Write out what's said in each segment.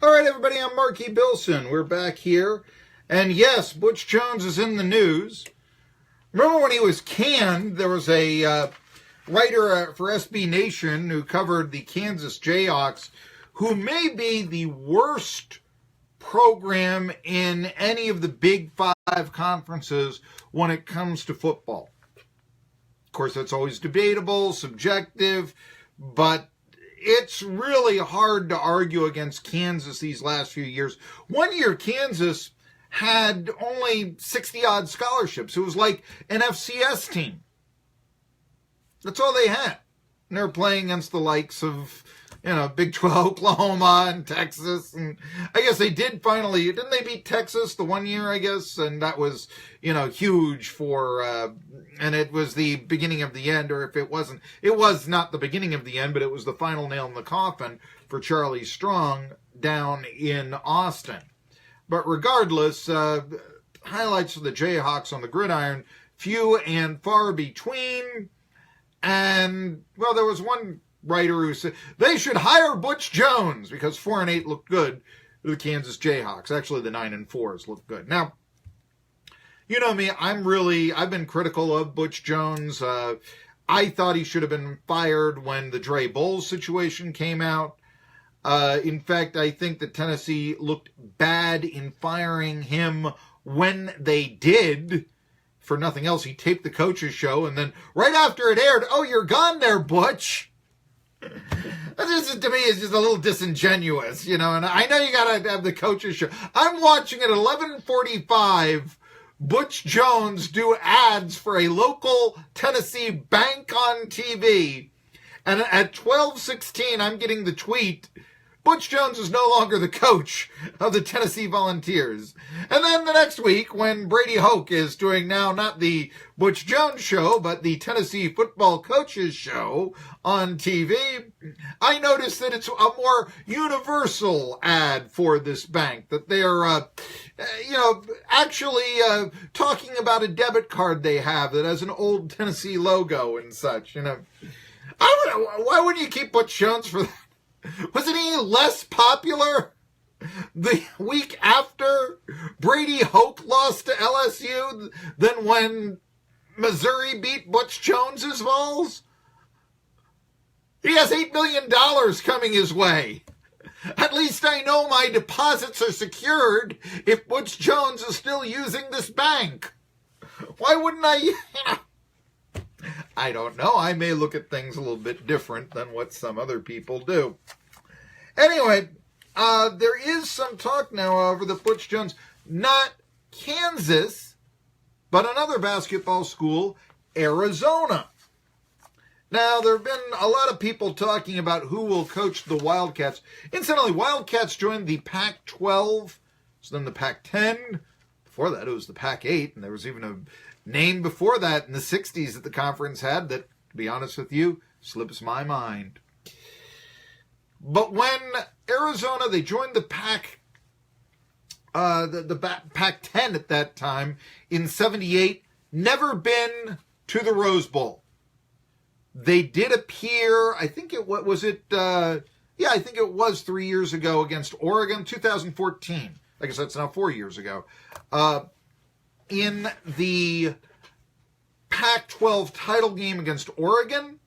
All right, everybody, I'm Marky Billson. We're back here. And yes, Butch Jones is in the news. Remember when he was canned, there was a writer for SB Nation who covered the Kansas Jayhawks, who may be the worst program in any of the Big Five conferences when it comes to football. Of course, that's always debatable, subjective, but it's really hard to argue against Kansas these last few years. One year, Kansas had only 60-odd scholarships. It was like an FCS team. That's all they had. And they were playing against the likes of, Big 12, Oklahoma, and Texas. And I guess they did finally, didn't they beat Texas the one year, I guess? And that was, huge for, and it was the beginning of the end, or if it wasn't, it was not the beginning of the end, but it was the final nail in the coffin for Charlie Strong down in Austin. But regardless, highlights of the Jayhawks on the gridiron, few and far between. And, well, there was one writer who said they should hire Butch Jones because 4-8 looked good to the Kansas Jayhawks. Actually, the 9-4s looked good. Now, you know me, I've been critical of Butch Jones. I thought he should have been fired when the Dre Bowles situation came out. In fact, I think that Tennessee looked bad in firing him when they did. For nothing else, he taped the coach's show, and then right after it aired, "Oh, you're gone there, Butch." That just, to me, is just a little disingenuous, and I know you got to have the coach's show. I'm watching at 11:45 Butch Jones do ads for a local Tennessee bank on TV, and at 12:16, I'm getting the tweet, Butch Jones is no longer the coach of the Tennessee Volunteers. And then the next week, when Brady Hoke is doing now not the Butch Jones show, but the Tennessee Football Coaches show on TV, I noticed that it's a more universal ad for this bank, that they're, actually talking about a debit card they have that has an old Tennessee logo and such, Why wouldn't you keep Butch Jones for that? Was it any less popular the week after Brady Hoke lost to LSU than when Missouri beat Butch Jones's Vols? He has $8 million coming his way. At least I know my deposits are secured if Butch Jones is still using this bank. Why wouldn't I, I don't know. I may look at things a little bit different than what some other people do. Anyway, there is some talk now over the Butch Jones, not Kansas, but another basketball school, Arizona. Now, there have been a lot of people talking about who will coach the Wildcats. Incidentally, Wildcats joined the Pac-12, so then the Pac-10. Before that, it was the Pac-8, and there was even a name before that in the 60s that the conference had that, to be honest with you, slips my mind. But when Arizona, they joined the Pac-10 at that time in 78, never been to the Rose Bowl. They did appear, I think it was 3 years ago against Oregon, 2014. I guess that's now 4 years ago. In the Pac-12 title game against Oregon.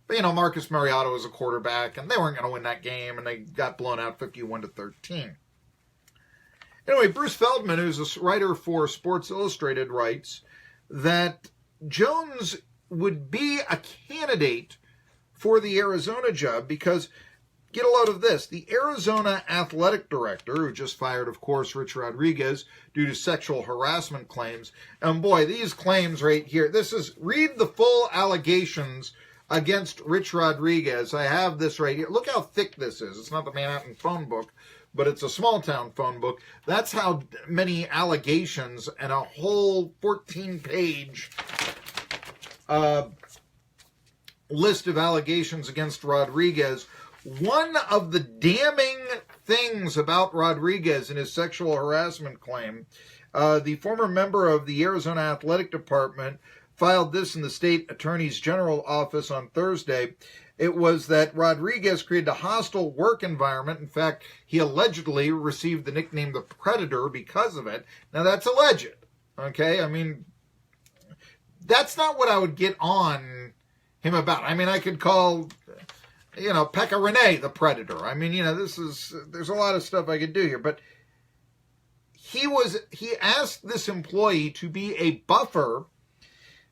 But, Marcus Mariota was a quarterback, and they weren't going to win that game, and they got blown out 51-13. Anyway, Bruce Feldman, who's a writer for Sports Illustrated, writes that Jones would be a candidate for the Arizona job because, get a load of this, the Arizona athletic director, who just fired, of course, Rich Rodriguez due to sexual harassment claims, and boy, these claims right here, read the full allegations against Rich Rodriguez. I have this right here. Look how thick this is. It's not the Manhattan phone book, but it's a small-town phone book. That's how many allegations and a whole 14-page list of allegations against Rodriguez. One of the damning things about Rodriguez and his sexual harassment claim, the former member of the Arizona Athletic Department filed this in the state attorney's general office on Thursday. It was that Rodriguez created a hostile work environment. In fact, he allegedly received the nickname the Predator because of it. Now, that's alleged, okay? I mean, that's not what I would get on him about. I mean, I could call, Pekka Rinne the Predator. I mean, there's a lot of stuff I could do here. But he asked this employee to be a buffer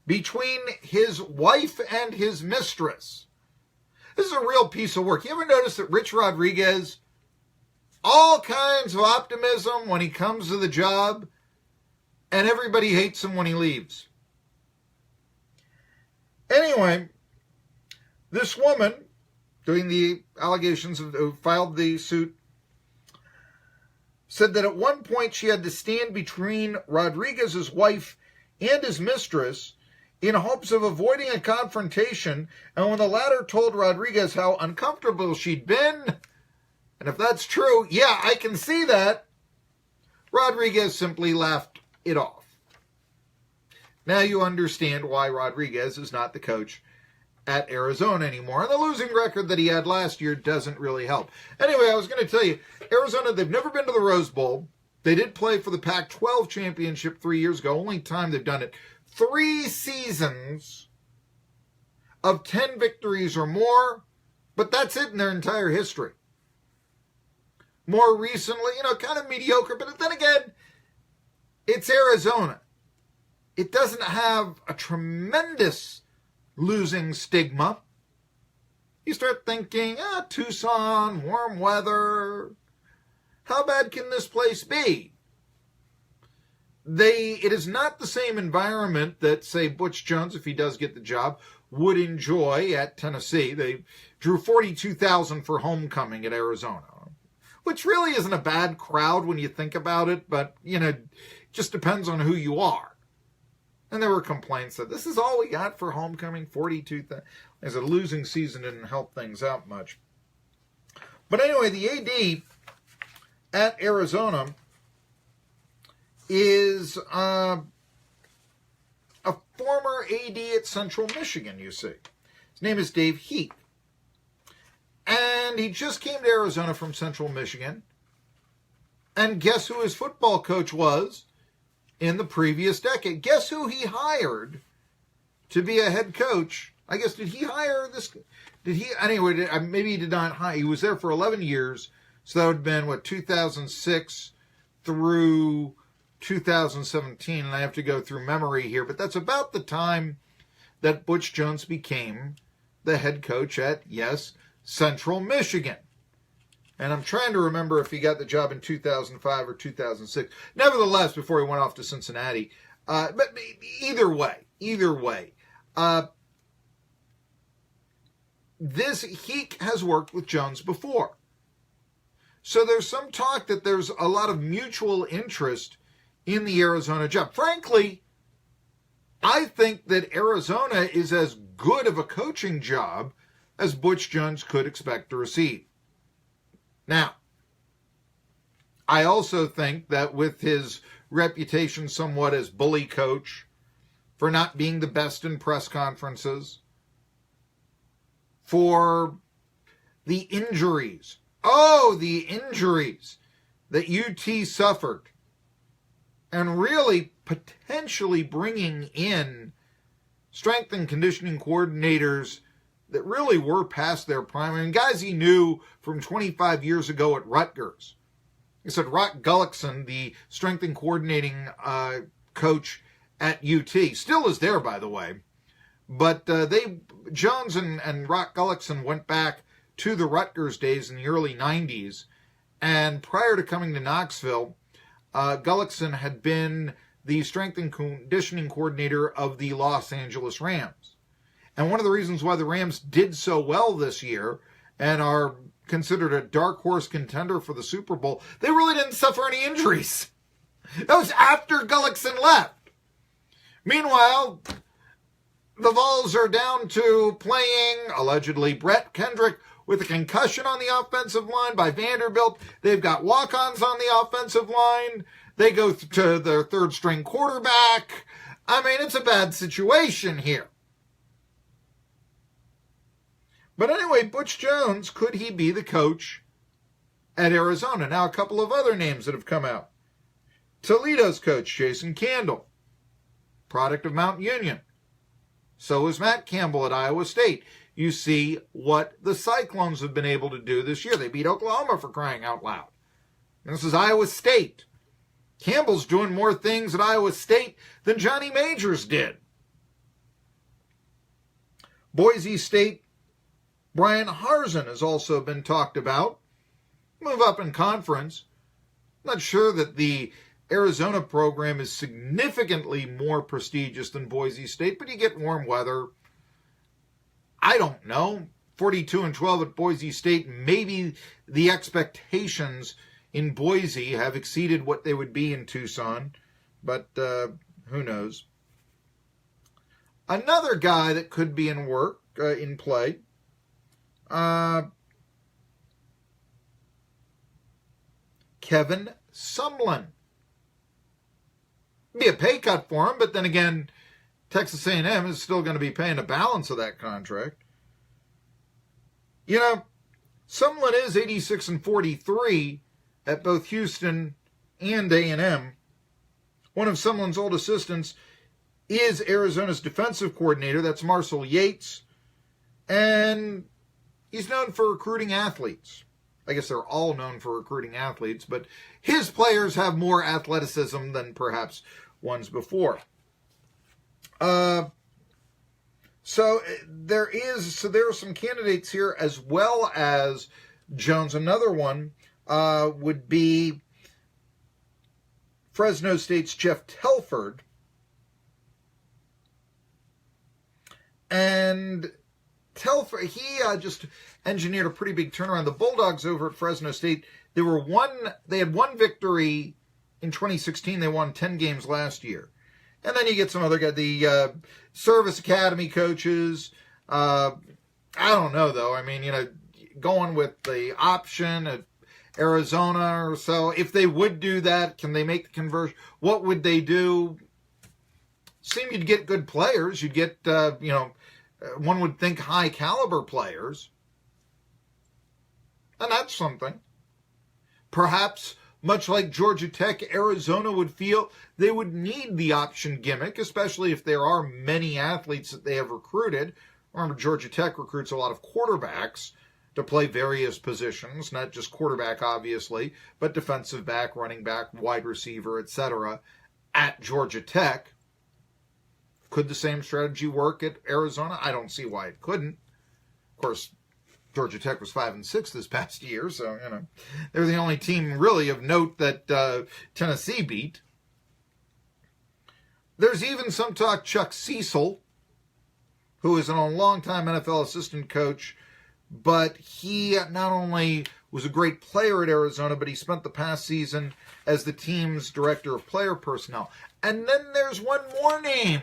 between his wife and his mistress. This is a real piece of work. You ever notice that Rich Rodriguez, all kinds of optimism when he comes to the job, and everybody hates him when he leaves? Anyway, this woman, doing the allegations who filed the suit, said that at one point she had to stand between Rodriguez's wife and his mistress in hopes of avoiding a confrontation, and when the latter told Rodriguez how uncomfortable she'd been, and if that's true, yeah, I can see that, Rodriguez simply laughed it off. Now you understand why Rodriguez is not the coach at Arizona anymore, and the losing record that he had last year doesn't really help. Anyway, I was going to tell you, Arizona, they've never been to the Rose Bowl. They did play for the Pac-12 championship 3 years ago, only time they've done it. 3 seasons of 10 victories or more, but that's it in their entire history. More recently, kind of mediocre, but then again, it's Arizona. It doesn't have a tremendous losing stigma. You start thinking, Tucson, warm weather, how bad can this place be? It is not the same environment that, say, Butch Jones, if he does get the job, would enjoy at Tennessee. They drew 42,000 for homecoming at Arizona, which really isn't a bad crowd when you think about it, but, it just depends on who you are. And there were complaints that this is all we got for homecoming, 42,000. As a losing season didn't help things out much. But anyway, the AD at Arizona is a former AD at Central Michigan, you see. His name is Dave Heath. And he just came to Arizona from Central Michigan. And guess who his football coach was in the previous decade? Guess who he hired to be a head coach? I guess, did he hire this? Anyway, maybe he did not hire. He was there for 11 years. So that would have been, 2006 through 2017, and I have to go through memory here, but that's about the time that Butch Jones became the head coach at, yes, Central Michigan. And I'm trying to remember if he got the job in 2005 or 2006. Nevertheless, before he went off to Cincinnati. But either way, this Heek has worked with Jones before. So there's some talk that there's a lot of mutual interest in the Arizona job. Frankly, I think that Arizona is as good of a coaching job as Butch Jones could expect to receive. Now, I also think that with his reputation somewhat as bully coach, for not being the best in press conferences, for the injuries, the injuries that UT suffered, and really potentially bringing in strength and conditioning coordinators that really were past their prime. I mean, guys he knew from 25 years ago at Rutgers. He said Rock Gullickson, the strength and coordinating coach at UT, still is there, by the way. But Jones and Rock Gullickson went back to the Rutgers days in the early 90s. And prior to coming to Knoxville, Gullickson had been the strength and conditioning coordinator of the Los Angeles Rams. And one of the reasons why the Rams did so well this year and are considered a dark horse contender for the Super Bowl, they really didn't suffer any injuries. That was after Gullickson left. Meanwhile, the Vols are down to playing, allegedly, Brett Kendrick with a concussion on the offensive line by Vanderbilt. They've got walk-ons on the offensive line. They go to their third-string quarterback. I mean, it's a bad situation here. But anyway, Butch Jones, could he be the coach at Arizona? Now, a couple of other names that have come out. Toledo's coach, Jason Candle, product of Mount Union. So is Matt Campbell at Iowa State. You see what the Cyclones have been able to do this year. They beat Oklahoma, for crying out loud. And this is Iowa State. Campbell's doing more things at Iowa State than Johnny Majors did. Boise State, Brian Harsin has also been talked about. Move up in conference. Not sure that the Arizona program is significantly more prestigious than Boise State, but you get warm weather. I don't know. 42-12 at Boise State. Maybe the expectations in Boise have exceeded what they would be in Tucson, but who knows. Another guy that could be in play, Kevin Sumlin. Be a pay cut for him, but then again, Texas A&M is still going to be paying the balance of that contract. You know, Sumlin is 86-43 at both Houston and A&M. One of Sumlin's old assistants is Arizona's defensive coordinator. That's Marcel Yates. And he's known for recruiting athletes. I guess they're all known for recruiting athletes, but his players have more athleticism than perhaps ones before. So there are some candidates here as well as Jones. Another one would be Fresno State's Jeff Telford. And Telford, he just engineered a pretty big turnaround. The Bulldogs over at Fresno State, they had one victory in 2016. They won 10 games last year. And then you get some other guys, the service academy coaches. I don't know, though. I mean, going with the option at Arizona or so, if they would do that, can they make the conversion? What would they do? Seem you'd get good players. You'd get, one would think high caliber players. And that's something. Perhaps, much like Georgia Tech, Arizona would feel they would need the option gimmick, especially if there are many athletes that they have recruited. Remember, Georgia Tech recruits a lot of quarterbacks to play various positions, not just quarterback, obviously, but defensive back, running back, wide receiver, etc. at Georgia Tech. Could the same strategy work at Arizona? I don't see why it couldn't. Of course, Georgia Tech was 5-6 this past year, so, they're the only team really of note that Tennessee beat. There's even some talk Chuck Cecil, who is a long-time NFL assistant coach, but he not only was a great player at Arizona, but he spent the past season as the team's director of player personnel. And then there's one more name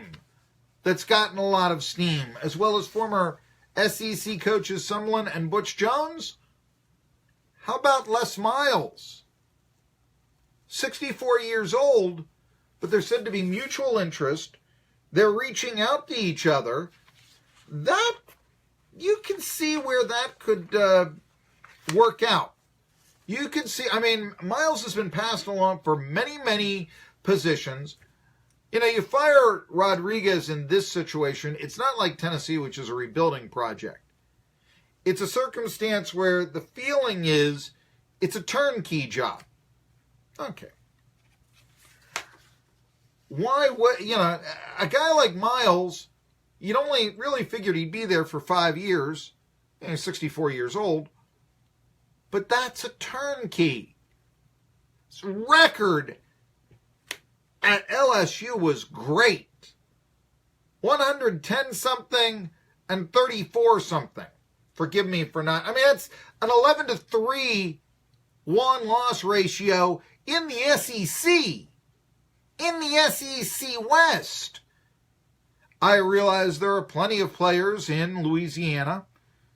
that's gotten a lot of steam, as well as former SEC coaches Sumlin and Butch Jones. How about Les Miles? 64 years old, but there's said to be mutual interest. They're reaching out to each other. That, you can see where that could work out. You can see, Miles has been passed along for many, many positions. You fire Rodriguez in this situation, it's not like Tennessee, which is a rebuilding project. It's a circumstance where the feeling is it's a turnkey job. Okay. A guy like Miles, you'd only really figured he'd be there for 5 years. He's 64 years old. But that's a turnkey. His record at LSU was great. 110-something and 34-something. Forgive me for not... that's an 11-3 won-loss ratio in the SEC. In the SEC West. I realize there are plenty of players in Louisiana.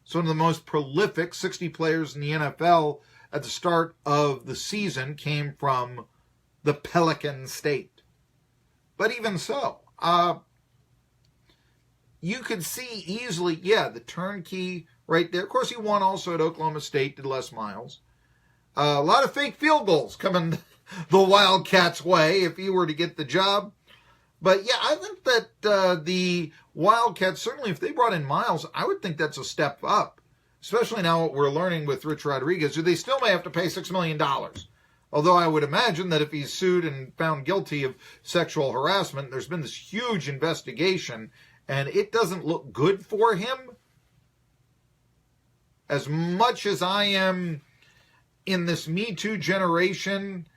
It's one of the most prolific 60 players in the NFL at the start of the season came from the Pelican State. But even so, you could see easily, the turnkey right there. Of course, he won also at Oklahoma State, did Les Miles. A lot of fake field goals coming the Wildcats' way if he were to get the job. But yeah, I think that the Wildcats, certainly if they brought in Miles, I would think that's a step up. Especially now what we're learning with Rich Rodriguez, who they still may have to pay $6 million. Although I would imagine that if he's sued and found guilty of sexual harassment, there's been this huge investigation, and it doesn't look good for him. As much as I am in this Me Too generation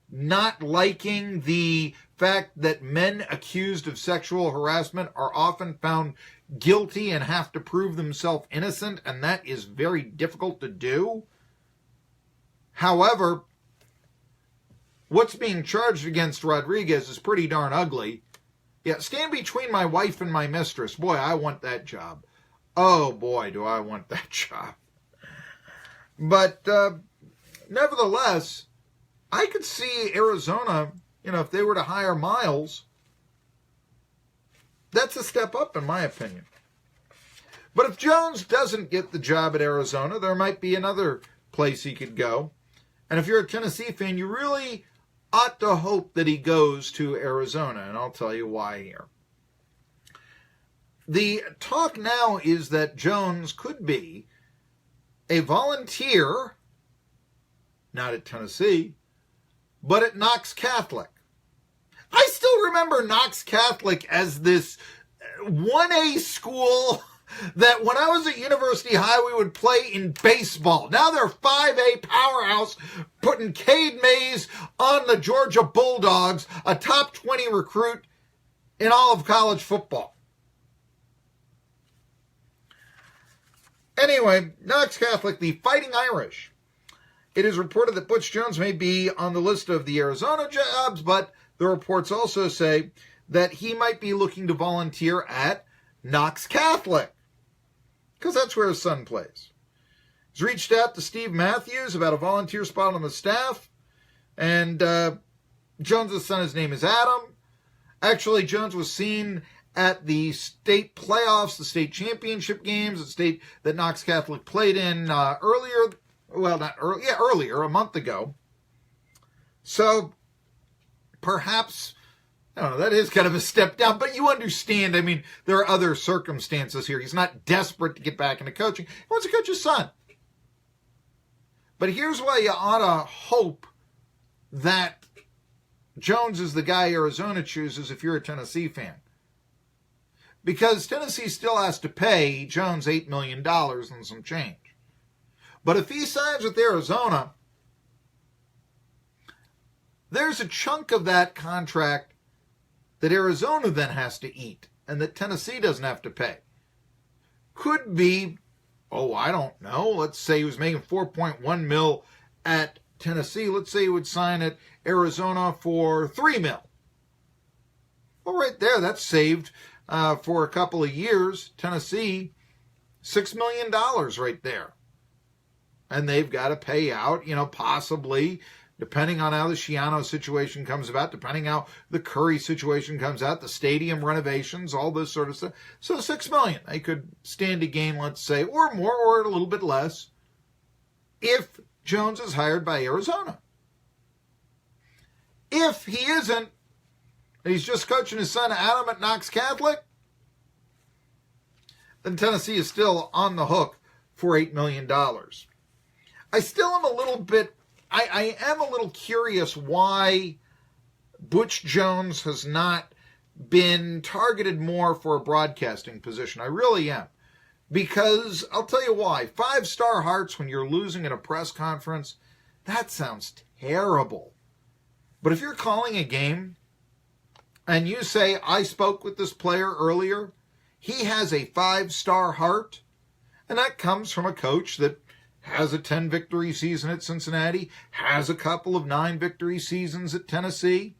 not liking the fact that men accused of sexual harassment are often found guilty and have to prove themselves innocent, and that is very difficult to do. However, what's being charged against Rodriguez is pretty darn ugly. Yeah, stand between my wife and my mistress. Boy, I want that job. Oh boy, do I want that job. But nevertheless, I could see Arizona, if they were to hire Miles, that's a step up in my opinion. But if Jones doesn't get the job at Arizona, there might be another place he could go. And if you're a Tennessee fan, you really ought to hope that he goes to Arizona, and I'll tell you why here. The talk now is that Jones could be a volunteer, not at Tennessee, but at Knox Catholic. I still remember Knox Catholic as this 1A school that when I was at University High, we would play in baseball. Now they're 5A powerhouse, putting Cade Mays on the Georgia Bulldogs, a top 20 recruit in all of college football. Anyway, Knox Catholic, the Fighting Irish. It is reported that Butch Jones may be on the list of the Arizona jobs, but the reports also say that he might be looking to volunteer at Knox Catholic, because that's where his son plays. He's reached out to Steve Matthews about a volunteer spot on the staff, and Jones' son, his name is Adam. Actually, Jones was seen at the state playoffs, the state championship games, the state that Knox Catholic played in earlier, a month ago. So perhaps, I don't know, that is kind of a step down, but you understand, I mean, there are other circumstances here. He's not desperate to get back into coaching. He wants to coach his son. But here's why you ought to hope that Jones is the guy Arizona chooses if you're a Tennessee fan. Because Tennessee still has to pay Jones $8 million and some change. But if he signs with Arizona, there's a chunk of that contract that Arizona then has to eat and that Tennessee doesn't have to pay. Could be, I don't know, let's say he was making $4.1 million at Tennessee. Let's say he would sign at Arizona for $3 million. Well, right there, that's saved for a couple of years. Tennessee, $6 million right there. And they've got to pay out, possibly, depending on how the Schiano situation comes about, depending how the Curry situation comes out, the stadium renovations, all this sort of stuff. So $6 million. They could stand to gain, let's say, or more, or a little bit less, if Jones is hired by Arizona. If he isn't, he's just coaching his son Adam at Knox Catholic, then Tennessee is still on the hook for $8 million. I still am a little bit, I am a little curious why Butch Jones has not been targeted more for a broadcasting position. I really am. Because, I'll tell you why, 5-star hearts when you're losing at a press conference, that sounds terrible. But if you're calling a game and you say, I spoke with this player earlier, he has a 5-star heart, and that comes from a coach that has a 10-victory season at Cincinnati, has a couple of 9-victory seasons at Tennessee.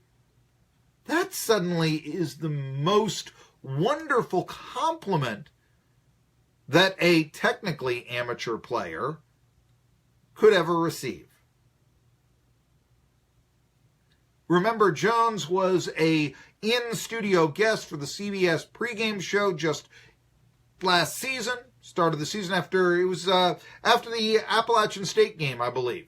That suddenly is the most wonderful compliment that a technically amateur player could ever receive. Remember, Jones was a in-studio guest for the CBS pregame show just last season, start of the season after the Appalachian State game, I believe.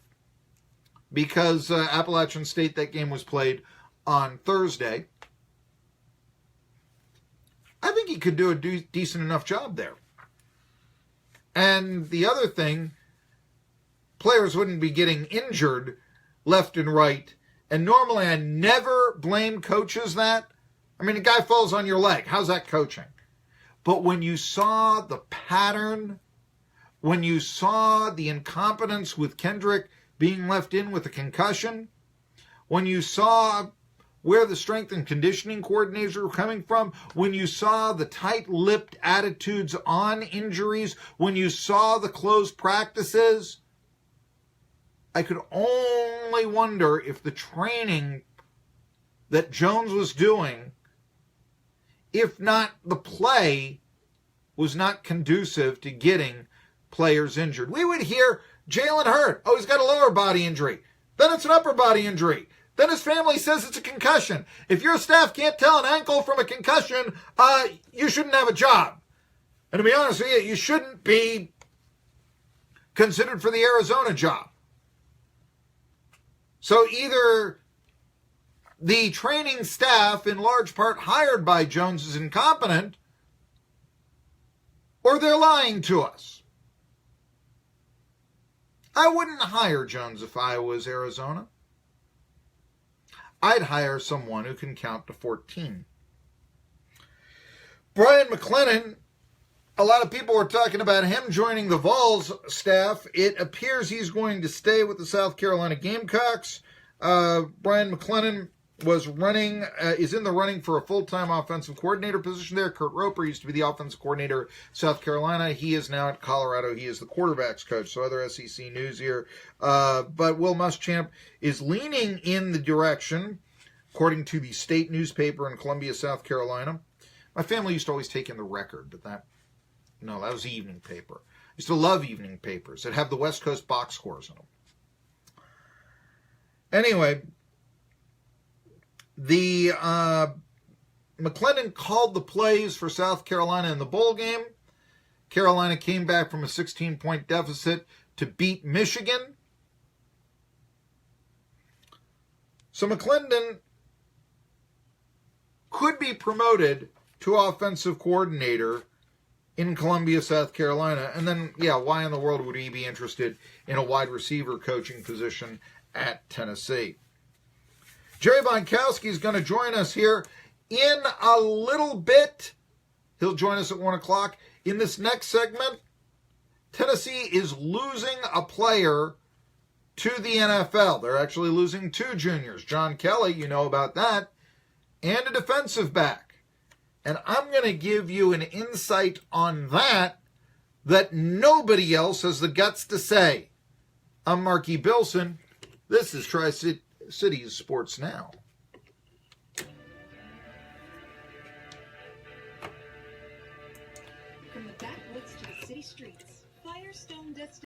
Because Appalachian State, that game was played on Thursday. I think he could do a decent enough job there. And the other thing, players wouldn't be getting injured left and right. And normally I never blame coaches that. I mean, a guy falls on your leg. How's that coaching? But when you saw the pattern, when you saw the incompetence with Kendrick being left in with a concussion, when you saw where the strength and conditioning coordinators were coming from, when you saw the tight-lipped attitudes on injuries, when you saw the closed practices, I could only wonder if the training that Jones was doing, if not the play, was not conducive to getting players injured. We would hear Jalen Hurd, oh, he's got a lower body injury. Then it's an upper body injury. Then his family says it's a concussion. If your staff can't tell an ankle from a concussion, you shouldn't have a job. And to be honest with you, you shouldn't be considered for the Arizona job. So either the training staff, in large part hired by Jones, is incompetent, or they're lying to us. I wouldn't hire Jones if I was Arizona. I'd hire someone who can count to 14. Brian McClellan, a lot of people were talking about him joining the Vols staff. It appears he's going to stay with the South Carolina Gamecocks. Brian McClellan is in the running for a full-time offensive coordinator position there. Kurt Roper used to be the offensive coordinator at South Carolina. He is now at Colorado. He is the quarterbacks coach. So other SEC news here. But Will Muschamp is leaning in the direction, according to the state newspaper in Columbia, South Carolina. My family used to always take in the Record, but that was the evening paper. I used to love evening papers that have the West Coast box scores in them. Anyway, the McClellan called the plays for South Carolina in the bowl game. Carolina came back from a 16-point deficit to beat Michigan. So McClellan could be promoted to offensive coordinator in Columbia, South Carolina. And then, why in the world would he be interested in a wide receiver coaching position at Tennessee? Jerry Bonkowski is going to join us here in a little bit. He'll join us at 1 o'clock. In this next segment, Tennessee is losing a player to the NFL. They're actually losing two juniors. John Kelly, you know about that, and a defensive back. And I'm going to give you an insight on that nobody else has the guts to say. I'm Marky Billson. This is Tri-Cities Sports Now. From the backwoods to the city streets, Firestone Destination.